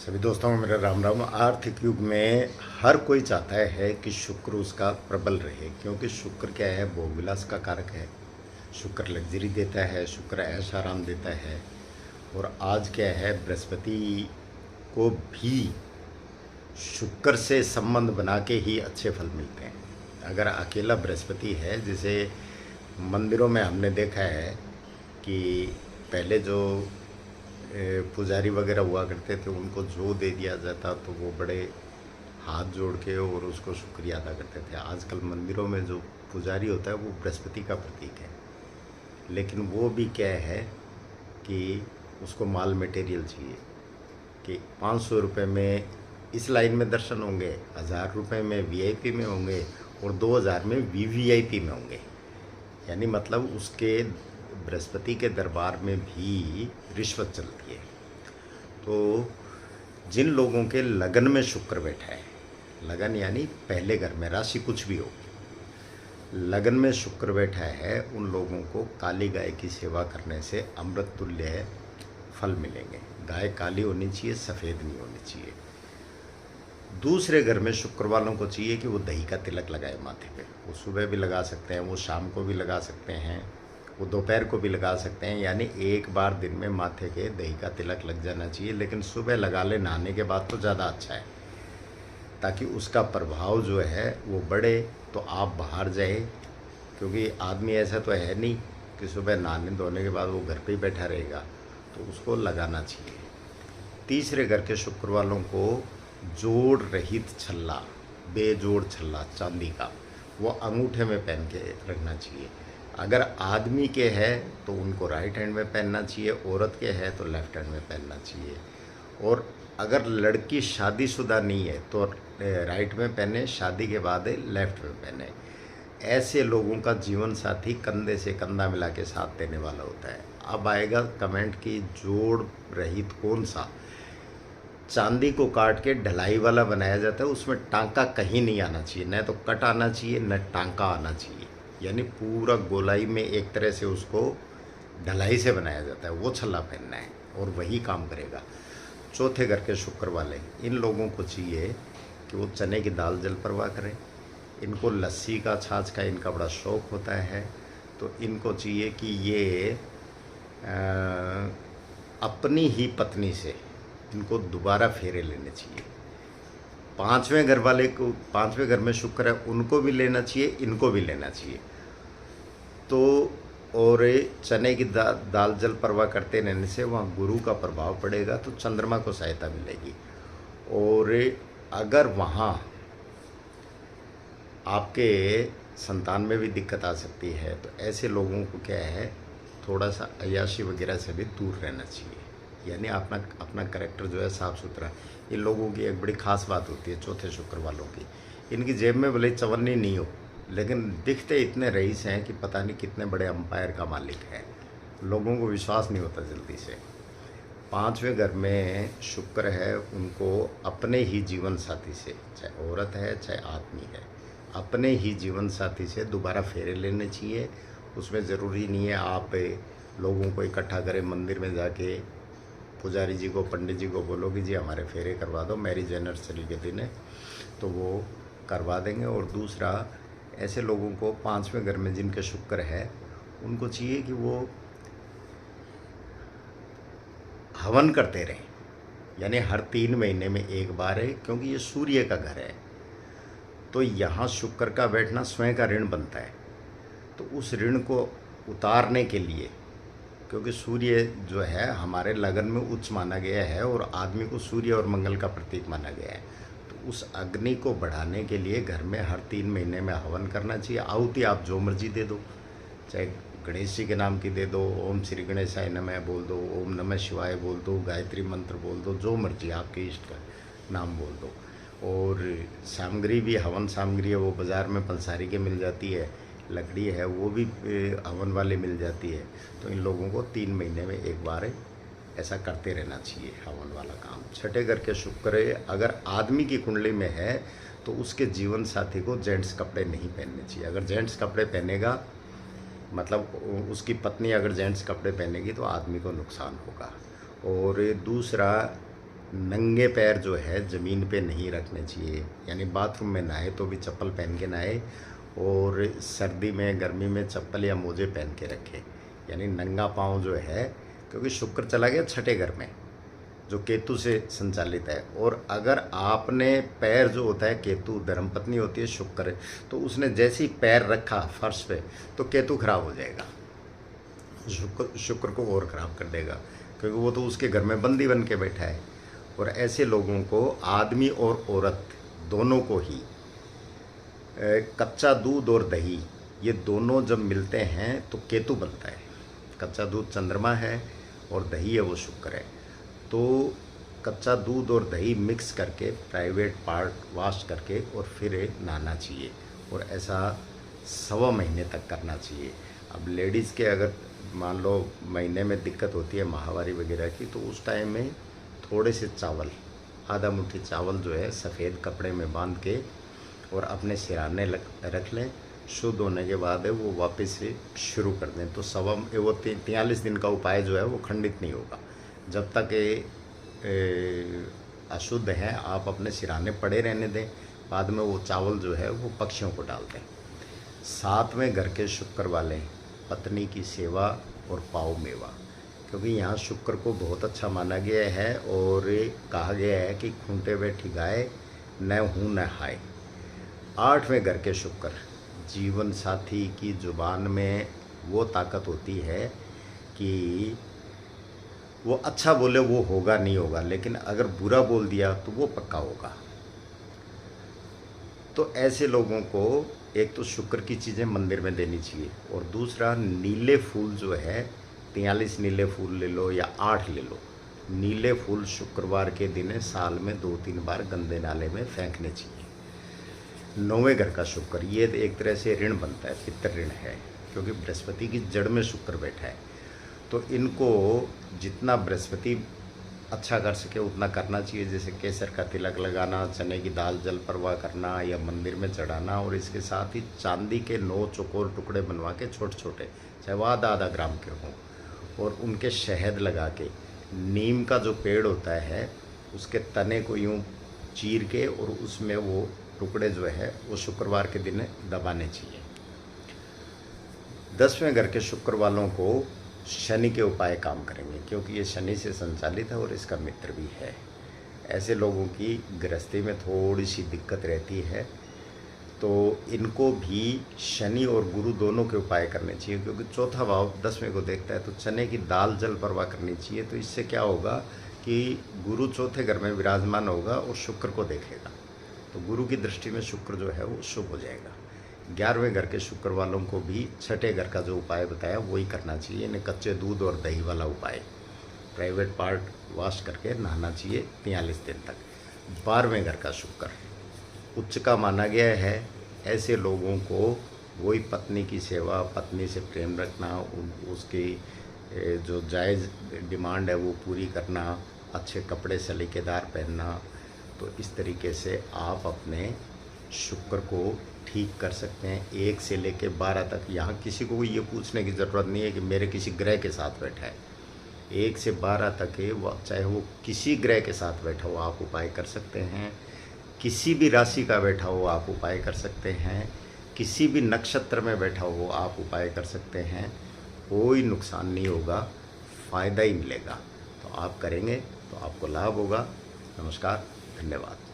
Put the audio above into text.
सभी दोस्तों को मेरा राम राम। आर्थिक युग में हर कोई चाहता है कि शुक्र उसका प्रबल रहे, क्योंकि शुक्र क्या है, भोग विलास का कारक है। शुक्र लग्जरी देता है, शुक्र ऐश आराम देता है। और आज क्या है, बृहस्पति को भी शुक्र से संबंध बना के ही अच्छे फल मिलते हैं। अगर अकेला बृहस्पति है, जैसे मंदिरों में हमने देखा है कि पहले जो पुजारी वगैरह हुआ करते थे, उनको जो दे दिया जाता तो वो बड़े हाथ जोड़ के और उसको शुक्रिया अदा करते थे। आजकल मंदिरों में जो पुजारी होता है वो बृहस्पति का प्रतीक है, लेकिन वो भी क्या है कि उसको माल मटेरियल चाहिए कि 500 रुपये में इस लाइन में दर्शन होंगे, 1000 रुपये में वीआईपी में होंगे और 2000 में वीवीआईपी में होंगे। यानी मतलब उसके बृहस्पति के दरबार में भी रिश्वत चलती है। तो जिन लोगों के लगन में शुक्र बैठा है, लगन यानी पहले घर में, राशि कुछ भी हो, लगन में शुक्र बैठा है, उन लोगों को काली गाय की सेवा करने से अमृत तुल्य फल मिलेंगे। गाय काली होनी चाहिए, सफ़ेद नहीं होनी चाहिए। दूसरे घर में शुक्र वालों को चाहिए कि वो दही का तिलक लगाए माथे पे। वो सुबह भी लगा सकते हैं, वो शाम को भी लगा सकते हैं, वो दोपहर को भी लगा सकते हैं। यानी एक बार दिन में माथे के दही का तिलक लग जाना चाहिए, लेकिन सुबह लगा ले नहाने के बाद तो ज़्यादा अच्छा है, ताकि उसका प्रभाव जो है वो बढ़े। तो आप बाहर जाए, क्योंकि आदमी ऐसा तो है नहीं कि सुबह नहाने धोने के बाद वो घर पे ही बैठा रहेगा, तो उसको लगाना चाहिए। तीसरे घर के शुक्र वालों को जोड़ रहित छल्ला, बेजोड़ छल्ला चांदी का, वो अंगूठे में पहन के रखना चाहिए। अगर आदमी के है तो उनको राइट हैंड में पहनना चाहिए, औरत के है तो लेफ्ट हैंड में पहनना चाहिए। और अगर लड़की शादीशुदा नहीं है तो राइट में पहने, शादी के बाद लेफ्ट में पहने। ऐसे लोगों का जीवन साथी कंधे से कंधा मिला के साथ देने वाला होता है। अब आएगा कमेंट की जोड़ रहित कौन सा। चांदी को काट के ढलाई वाला बनाया जाता है, उसमें टांका कहीं नहीं आना चाहिए, न तो कट आना चाहिए न टांका आना चाहिए। यानी पूरा गोलाई में एक तरह से उसको ढलाई से बनाया जाता है, वो छल्ला पहनना है और वही काम करेगा। चौथे घर के शुक्र वाले, इन लोगों को चाहिए कि वो चने की दाल जल परवाह करें। इनको लस्सी का, छाछ का इनका बड़ा शौक़ होता है। तो इनको चाहिए कि ये अपनी ही पत्नी से इनको दोबारा फेरे लेने चाहिए। पांचवें घर वाले को, पांचवें घर में शुक्र है, उनको भी लेना चाहिए, इनको भी लेना चाहिए। तो और चने की दाल जल परवाह करते रहने से वहाँ गुरु का प्रभाव पड़ेगा, तो चंद्रमा को सहायता मिलेगी। और अगर वहाँ आपके संतान में भी दिक्कत आ सकती है, तो ऐसे लोगों को क्या है, थोड़ा सा अय्याशी वगैरह से भी दूर रहना चाहिए। यानी अपना अपना कैरेक्टर जो है साफ़ सुथरा। इन लोगों की एक बड़ी ख़ास बात होती है चौथे शुक्र वालों की, इनकी जेब में भले चवन्नी नहीं हो, लेकिन दिखते इतने रईस हैं कि पता नहीं कितने बड़े अंपायर का मालिक है। लोगों को विश्वास नहीं होता जल्दी से। पांचवें घर में शुक्र है, उनको अपने ही जीवन साथी से, चाहे औरत है चाहे आदमी है, अपने ही जीवन साथी से दोबारा फेरे लेने चाहिए। उसमें ज़रूरी नहीं है आप लोगों को इकट्ठा करें, मंदिर में जाके पुजारी जी को, पंडित जी को बोलो कि जी हमारे फेरे करवा दो, मैरिज एनिवर्सरी के दिन है, तो वो करवा देंगे। और दूसरा, ऐसे लोगों को पांचवें घर में जिनके शुक्र है, उनको चाहिए कि वो हवन करते रहें। यानी हर 3 महीने में एक बार है, क्योंकि ये सूर्य का घर है, तो यहाँ शुक्र का बैठना स्वयं का ऋण बनता है। तो उस ऋण को उतारने के लिए, क्योंकि सूर्य जो है हमारे लगन में उच्च माना गया है और आदमी को सूर्य और मंगल का प्रतीक माना गया है, तो उस अग्नि को बढ़ाने के लिए घर में हर 3 महीने में हवन करना चाहिए। आहुति आप जो मर्जी दे दो, चाहे गणेश जी के नाम की दे दो, ओम श्री गणेशाय नमः बोल दो, ओम नमः शिवाय बोल दो, गायत्री मंत्र बोल दो, जो मर्जी आपके इष्ट का नाम बोल दो। और सामग्री भी, हवन सामग्री है वो बाज़ार में पंसारी के मिल जाती है, लकड़ी है वो भी हवन वाले मिल जाती है। तो इन लोगों को 3 महीने में एक बार ऐसा करते रहना चाहिए हवन वाला काम। छठे घर के शुक्र अगर आदमी की कुंडली में है तो उसके जीवन साथी को जेंट्स कपड़े नहीं पहनने चाहिए। अगर जेंट्स कपड़े पहनेगा, मतलब उसकी पत्नी अगर जेंट्स कपड़े पहनेगी, तो आदमी को नुकसान होगा। और दूसरा, नंगे पैर जो है ज़मीन पे नहीं रखने चाहिए, यानी बाथरूम में नहाए तो भी चप्पल पहन के नहाए, और सर्दी में गर्मी में चप्पल या मोजे पहन के रखे, यानी नंगा पाँव जो है, क्योंकि शुक्र चला गया छठे घर में जो केतु से संचालित है। और अगर आपने पैर जो होता है, केतु धर्मपत्नी होती है शुक्र, तो उसने जैसे ही पैर रखा फर्श पे तो केतु खराब हो जाएगा, शुक्र को और ख़राब कर देगा, क्योंकि वो तो उसके घर में बंदी बन के बैठा है। और ऐसे लोगों को, आदमी और औरत दोनों को ही, कच्चा दूध और दही ये दोनों जब मिलते हैं तो केतु बनता है। कच्चा दूध चंद्रमा है और दही है वो शुक्र है। तो कच्चा दूध और दही मिक्स करके प्राइवेट पार्ट वॉश करके और फिर नहाना चाहिए, और ऐसा 1.25 महीने तक करना चाहिए। अब लेडीज़ के अगर मान लो महीने में दिक्कत होती है माहवारी वगैरह की, तो उस टाइम में थोड़े से चावल, आधा मुट्ठी चावल जो है सफ़ेद कपड़े में बांध के और अपने सिराने रख लें। शुद्ध होने के बाद वो वापस से शुरू कर दें, तो वो 43 दिन का उपाय जो है वो खंडित नहीं होगा। जब तक अशुद्ध है आप अपने सिराने पड़े रहने दें, बाद में वो चावल जो है वो पक्षियों को डाल दें। 7वें घर के शुक्र वाले पत्नी की सेवा और पाव मेवा, क्योंकि यहाँ शुक्र को बहुत अच्छा माना गया है, और कहा गया है कि खूंटे बैठी गाय न हूँ न हाय। 8वें घर के शुक्र, जीवन साथी की जुबान में वो ताकत होती है कि वो अच्छा बोले वो होगा नहीं होगा, लेकिन अगर बुरा बोल दिया तो वो पक्का होगा। तो ऐसे लोगों को एक तो शुक्र की चीज़ें मंदिर में देनी चाहिए, और दूसरा नीले फूल जो है, 43 नीले फूल ले लो या 8 ले लो, नीले फूल शुक्रवार के दिन साल में 2-3 बार गंदे नाले में फेंकने चाहिए। 9वें घर का शुक्र, ये एक तरह से ऋण बनता है, पितृ ऋण है, क्योंकि बृहस्पति की जड़ में शुक्र बैठा है। तो इनको जितना बृहस्पति अच्छा कर सके उतना करना चाहिए, जैसे केसर का तिलक लगाना, चने की दाल जल परवाह करना या मंदिर में चढ़ाना, और इसके साथ ही चांदी के 9 चौकोर टुकड़े बनवा के छोटे छोटे, चाहे वो आधा ग्राम के हों, और उनके शहद लगा के, नीम का जो पेड़ होता है उसके तने को यूँ चीर के और उसमें वो टुकड़े जो है वो शुक्रवार के दिन दबाने चाहिए। 10वें घर के शुक्र वालों को शनि के उपाय काम करेंगे, क्योंकि ये शनि से संचालित है और इसका मित्र भी है। ऐसे लोगों की गृहस्थी में थोड़ी सी दिक्कत रहती है, तो इनको भी शनि और गुरु दोनों के उपाय करने चाहिए, क्योंकि चौथा भाव 10वें को देखता है। तो चने की दाल जल परवाह करनी चाहिए। तो इससे क्या होगा कि गुरु चौथे घर में विराजमान होगा और शुक्र को देखेगा, तो गुरु की दृष्टि में शुक्र जो है वो शुभ हो जाएगा। 11वें घर के शुक्र वालों को भी छठे घर का जो उपाय बताया वही करना चाहिए, इन्हें कच्चे दूध और दही वाला उपाय, प्राइवेट पार्ट वॉश करके नहाना चाहिए 43 दिन तक। 12वें घर का शुक्र उच्च का माना गया है। ऐसे लोगों को वही पत्नी की सेवा, पत्नी से प्रेम रखना, उसकी जो जायज़ डिमांड है वो पूरी करना, अच्छे कपड़े सलीकेदार पहनना। तो इस तरीके से आप अपने शुक्र को ठीक कर सकते हैं 1 से लेकर 12 तक। यहाँ किसी को ये पूछने की ज़रूरत नहीं है कि मेरे किसी ग्रह के साथ बैठा है। 1 से 12 तक है, वो चाहे वो किसी ग्रह के साथ बैठा हो आप उपाय कर सकते हैं, किसी भी राशि का बैठा हो आप उपाय कर सकते हैं, किसी भी नक्षत्र में बैठा हो आप उपाय कर सकते हैं। कोई नुकसान नहीं होगा, फ़ायदा ही मिलेगा। तो आप करेंगे तो आपको लाभ होगा। नमस्कार, धन्यवाद।